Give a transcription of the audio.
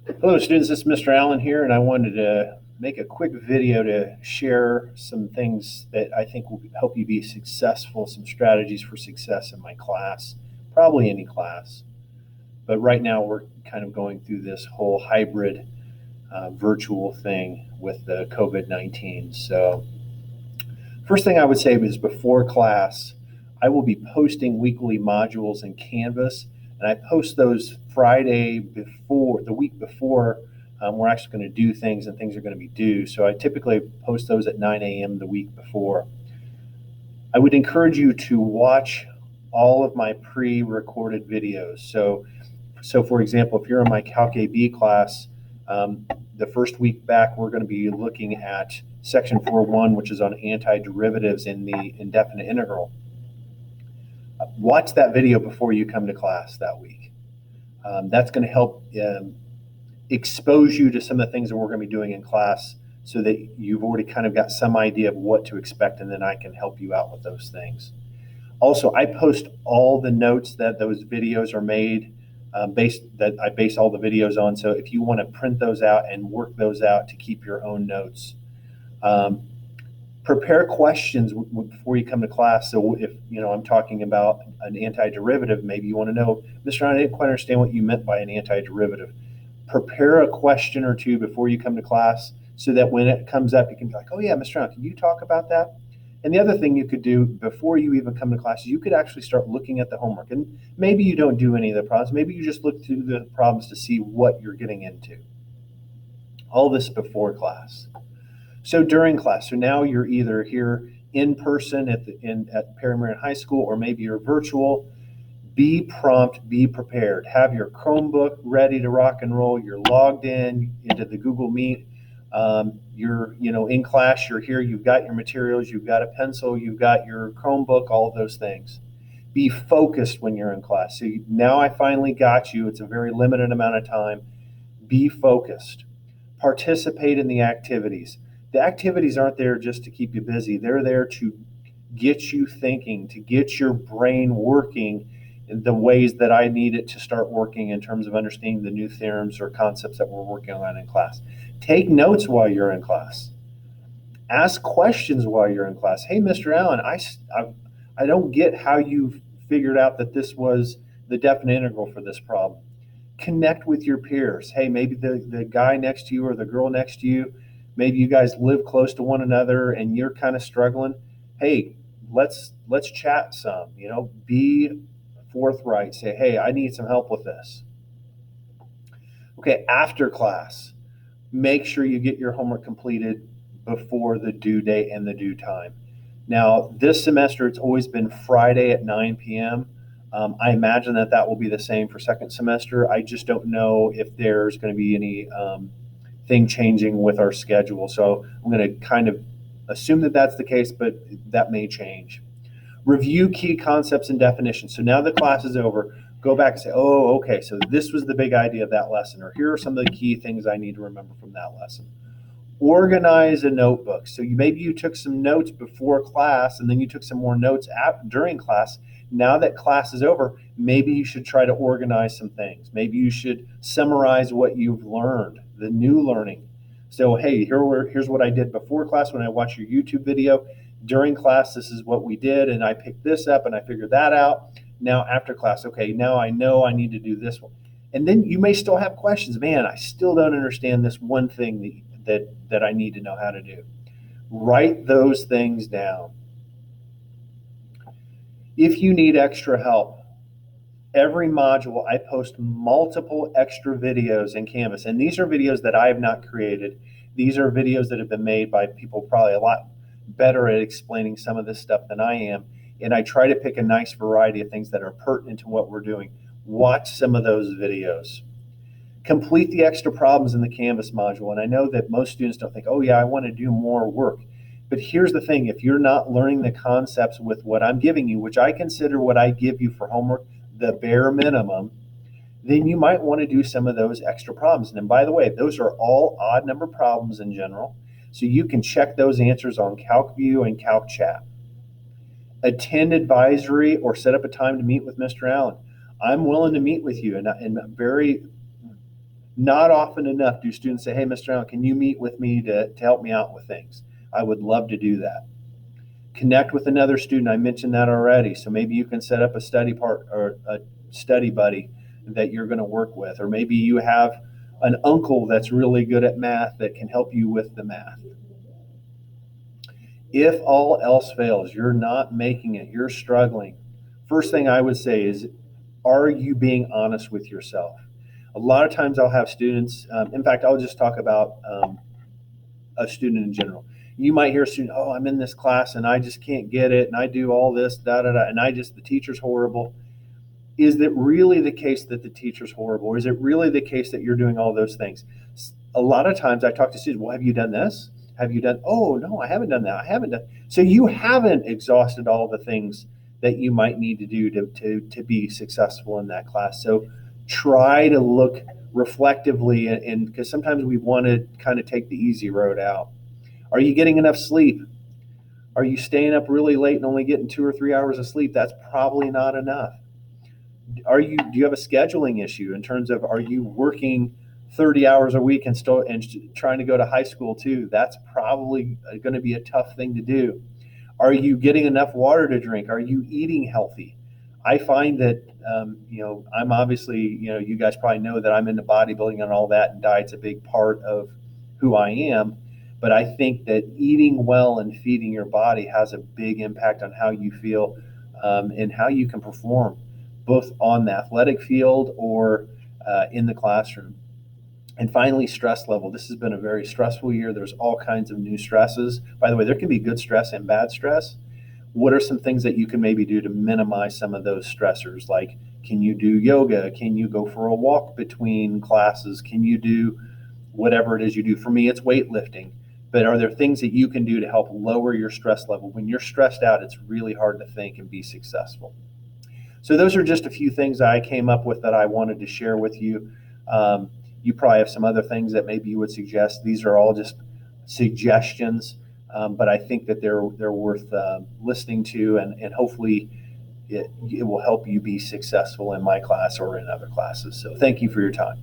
Hello, students. This is Mr. Allen here, and I wanted to make a quick video to share some things that I think will help you be successful, some strategies for success in my class, probably any class. But right now, we're kind of going through this whole hybrid virtual thing with the COVID 19. So, first thing I would say is before class, I will be posting weekly modules in Canvas, and I post those Friday before, the week before we're actually going to do things and things are going to be due. So I typically post those at 9 a.m. the week before. I would encourage you to watch all of my pre-recorded videos. So for example, if you're in my Calc AB class, the first week back, we're going to be looking at section 4.1, which is on antiderivatives in the indefinite integral. Watch that video before you come to class that week. That's going to help expose you to some of the things that we're going to be doing in class so that you've already kind of got some idea of what to expect, and then I can help you out with those things. Also, I post all the notes that those videos are made, that I base all the videos on. So if you want to print those out and work those out to keep your own notes, um, prepare questions before you come to class. So if I'm talking about an antiderivative, maybe you want to know, Mr. I didn't quite understand what you meant by an antiderivative. Prepare a question or two before you come to class so that when it comes up, you can be like, oh yeah, Mr. Allen, can you talk about that? And the other thing you could do before you even come to class, you could actually start looking at the homework. And maybe you don't do any of the problems. Maybe you just look through the problems to see what you're getting into. All this before class. So during class, so now you're either here in person at Perry Marion High School, or maybe you're virtual. Be prompt, be prepared. Have your Chromebook ready to rock and roll. You're logged in into the Google Meet. You're in class. You're here. You've got your materials. You've got a pencil. You've got your Chromebook. All of those things. Be focused when you're in class. So now I finally got you. It's a very limited amount of time. Be focused. Participate in the activities. The activities aren't there just to keep you busy. They're there to get you thinking, to get your brain working in the ways that I need it to start working in terms of understanding the new theorems or concepts that we're working on in class. Take notes while you're in class. Ask questions while you're in class. Hey, Mr. Allen, I don't get how you figured out that this was the definite integral for this problem. Connect with your peers. Hey, maybe the guy next to you or the girl next to you, maybe you guys live close to one another and you're kind of struggling. Hey, let's chat some. Be forthright. Say, hey, I need some help with this. Okay, after class, make sure you get your homework completed before the due date and the due time. Now, this semester, it's always been Friday at 9 p.m. I imagine that will be the same for second semester. I just don't know if there's going to be any thing changing with our schedule. So I'm going to kind of assume that that's the case, but that may change. Review key concepts and definitions. So now the class is over, go back and say, oh, okay, so this was the big idea of that lesson, or here are some of the key things I need to remember from that lesson. Organize a notebook. So maybe you took some notes before class and then you took some more notes during class. Now that class is over, maybe you should try to organize some things. Maybe you should summarize what you've learned, the new learning. So, hey, here's what I did before class when I watched your YouTube video. During class, this is what we did, and I picked this up and I figured that out. Now, after class, okay, now I know I need to do this one. And then you may still have questions. Man, I still don't understand this one thing that I need to know how to do. Write those things down. If you need extra help, every module I post multiple extra videos in Canvas. And these are videos that I have not created. These are videos that have been made by people probably a lot better at explaining some of this stuff than I am. And I try to pick a nice variety of things that are pertinent to what we're doing. Watch some of those videos. Complete the extra problems in the Canvas module. And I know that most students don't think, oh yeah, I want to do more work. But here's the thing, if you're not learning the concepts with what I'm giving you, which I consider what I give you for homework the bare minimum, then you might want to do some of those extra problems. And by the way, those are all odd number problems in general. So you can check those answers on CalcView and CalcChat. Attend advisory or set up a time to meet with Mr. Allen. I'm willing to meet with you, and I'm very Not often enough do students say, hey, Mr. Allen, can you meet with me to help me out with things? I would love to do that. Connect with another student. I mentioned that already. So maybe you can set up a study part or a study buddy that you're going to work with. Or maybe you have an uncle that's really good at math that can help you with the math. If all else fails, you're not making it, you're struggling. First thing I would say is, are you being honest with yourself? A lot of times I'll have students, in fact, I'll just talk about a student in general. You might hear a student, oh, I'm in this class and I just can't get it, and I do all this, and the teacher's horrible. Is it really the case that the teacher's horrible? Or is it really the case that you're doing all those things? A lot of times I talk to students, well, have you done this? Have you done, oh, no, I haven't done that. I haven't done. So you haven't exhausted all the things that you might need to do to be successful in that class. So try to look reflectively, and because sometimes we want to kind of take the easy road out. Are you getting enough sleep? Are you staying up really late and only getting 2 or 3 hours of sleep? That's probably not enough. Do you have a scheduling issue in terms of, are you working 30 hours a week and still trying to go to high school too? That's probably going to be a tough thing to do. Are you getting enough water to drink? Are you eating healthy? I find that I'm obviously, you guys probably know that I'm into bodybuilding and all that, and diet's a big part of who I am. But I think that eating well and feeding your body has a big impact on how you feel, and how you can perform, both on the athletic field or in the classroom. And finally, stress level. This has been a very stressful year. There's all kinds of new stresses. By the way, there can be good stress and bad stress. What are some things that you can maybe do to minimize some of those stressors? Like, can you do yoga? Can you go for a walk between classes? Can you do whatever it is you do? For me, it's weightlifting. But are there things that you can do to help lower your stress level? When you're stressed out, it's really hard to think and be successful. So those are just a few things I came up with that I wanted to share with you. You probably have some other things that maybe you would suggest. These are all just suggestions, but I think that they're worth listening to, and hopefully it will help you be successful in my class or in other classes. So thank you for your time.